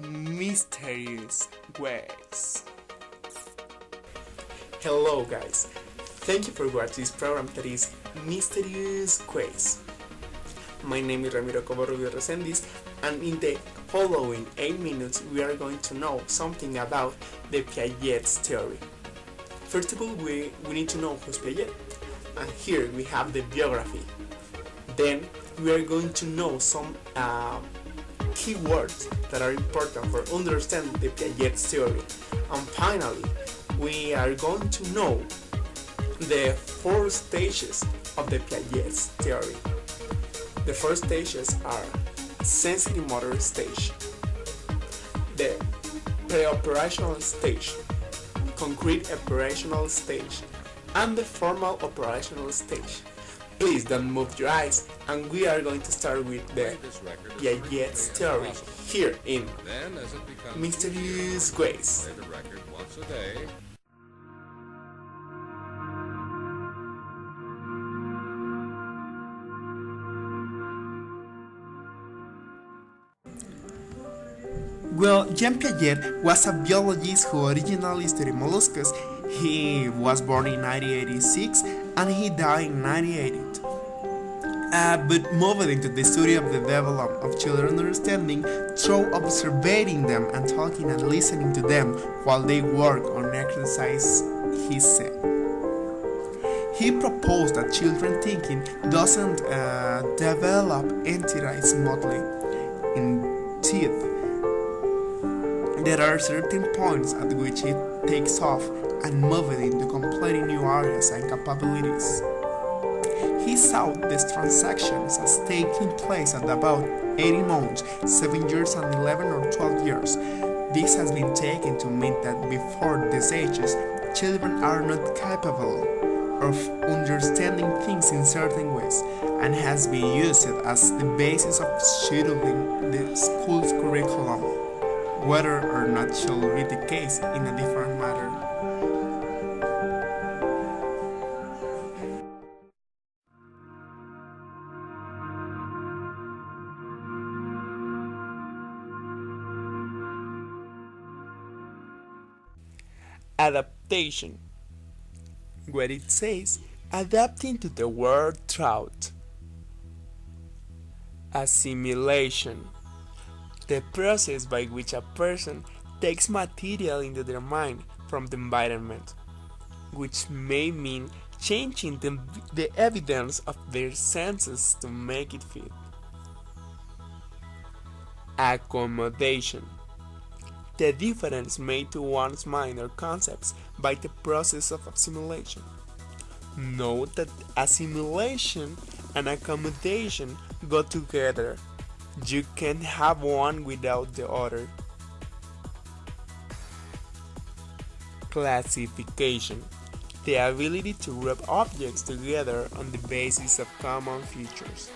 mysterious ways. Hello guys, thank you for watching this program that is Mysterious Quiz. My name is Ramiro Covarrubio Resendiz, and in the following 8 minutes we are going to know something about the Piagets theory. First of all, we need to know who's Piaget, and here we have the biography. Then we are going to know some keywords that are important for understanding the Piaget's theory. And finally, we are going to know the 4 stages of the Piaget's theory. The 4 stages are sensory motor stage, the pre-operational stage, concrete operational stage, and the formal operational stage. Please don't move your eyes, and we are going to start with the Piaget's theory here in Mysterious Ways. Well, Jean Piaget was a biologist who originally studied mollusks. He was born in 1986 and he died in 1982. But moved into the study of the development of children's understanding through observing them and talking and listening to them while they work on exercise, he said. He proposed that children thinking doesn't develop entities smoothly. Indeed, there are certain points at which it takes off and moves into completely new areas and capabilities. He saw these transactions as taking place at about 18 months, 7 years and 11 or 12 years. This has been taken to mean that before these ages, children are not capable of understanding things in certain ways, and has been used as the basis of scheduling the school's curriculum, whether or not should be the case in a different matter. Adaptation, where it says adapting to the world throughout. Assimilation, the process by which a person takes material into their mind from the environment, which may mean changing the evidence of their senses to make it fit. Accommodation, the difference made to one's mind or concepts by the process of assimilation. Note that assimilation and accommodation go together. You can't have one without the other. Classification, the ability to group objects together on the basis of common features.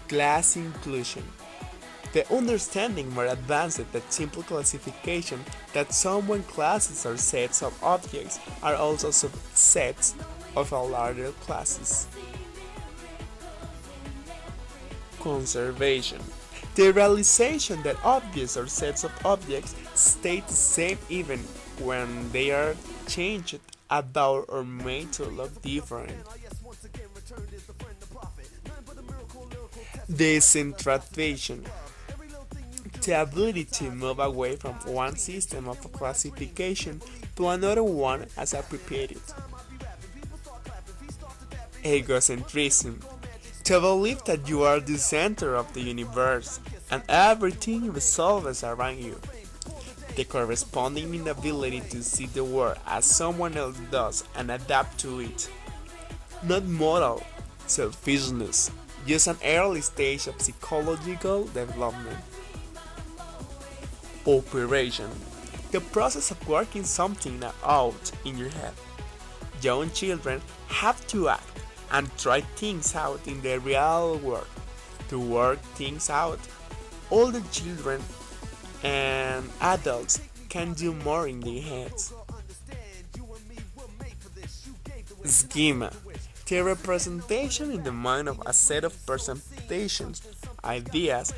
Class inclusion, the understanding more advanced that simple classification that someone classes or sets of objects are also subsets of a larger classes. Conservation, the realization that objects or sets of objects stay the same even when they are changed about or made to look different. Decentralization, the ability to move away from one system of classification to another one as appropriate. Egocentrism, the belief that you are the center of the universe and everything revolves around you. The corresponding inability to see the world as someone else does and adapt to it. Not moral selfishness, just an early stage of psychological development. Operation, the process of working something out in your head. Young children have to act and try things out in the real world. To work things out, older children and adults can do more in their heads. Schema, the representation in the mind of a set of presentations, ideas,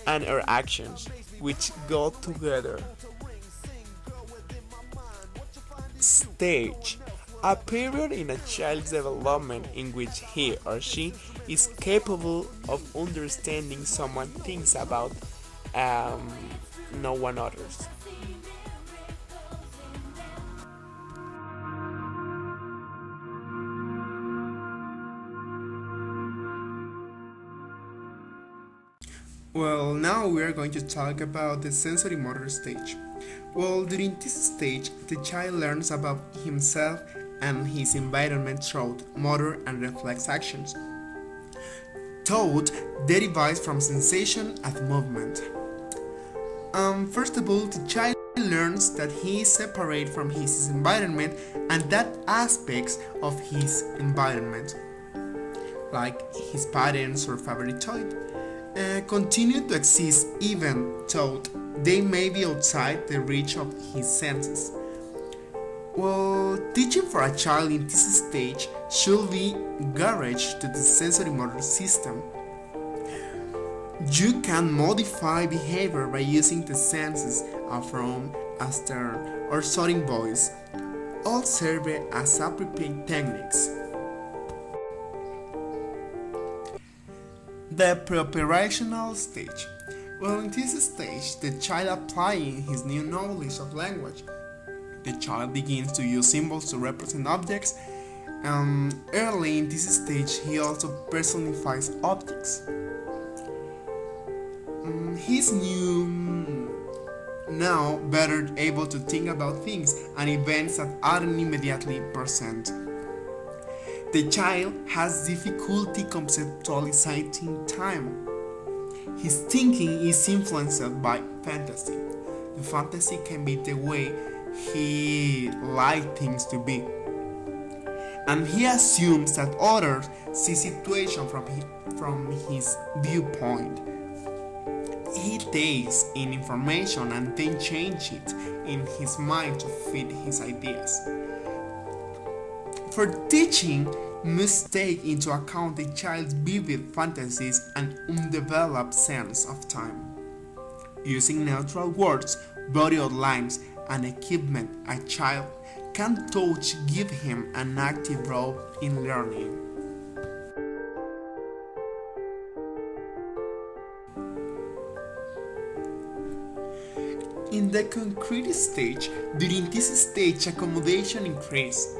and our actions, which go together. Stage, a period in a child's development in which he or she is capable of understanding someone thinks about um, no one others. Well, now we are going to talk about the sensory motor stage. Well, during this stage, the child learns about himself and his environment through motor and reflex actions. Thought derives from sensation and movement. First of all, the child learns that he is separate from his environment and that aspects of his environment, like his parents or favorite toy, continue to exist even though they may be outside the reach of his senses. Well, teaching for a child in this stage should be encouraged to the sensory motor system. You can modify behavior by using the senses from a stern or sounding voice. All serve as appropriate techniques. The pre-operational stage. Well, in this stage, the child applying his new knowledge of language. The child begins to use symbols to represent objects. Early in this stage, he also personifies objects. He's now better able to think about things and events that aren't immediately present. The child has difficulty conceptualizing time. His thinking is influenced by fantasy. The fantasy can be the way he likes things to be. And he assumes that others see situations from his viewpoint. He takes in information and then changes it in his mind to fit his ideas. For teaching, must take into account the child's vivid fantasies and undeveloped sense of time. Using neutral words, body outlines, and equipment, a child can touch give him an active role in learning. In the concrete stage, during this stage accommodation increases.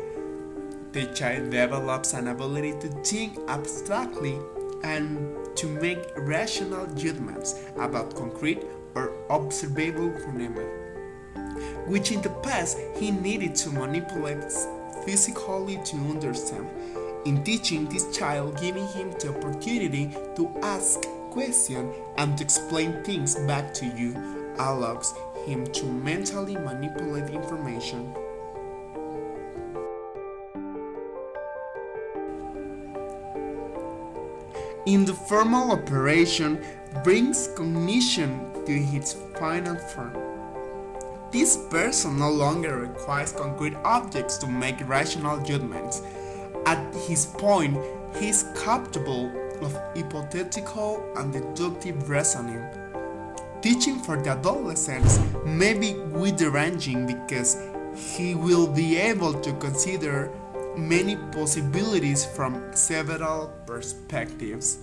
The child develops an ability to think abstractly and to make rational judgments about concrete or observable phenomena, which in the past he needed to manipulate physically to understand. In teaching this child, giving him the opportunity to ask questions and to explain things back to you allows him to mentally manipulate information. In the formal operation brings cognition to its final form. This person no longer requires concrete objects to make rational judgments. At his point, he is capable of hypothetical and deductive reasoning. Teaching for the adolescents may be wide-ranging because he will be able to consider many possibilities from several perspectives.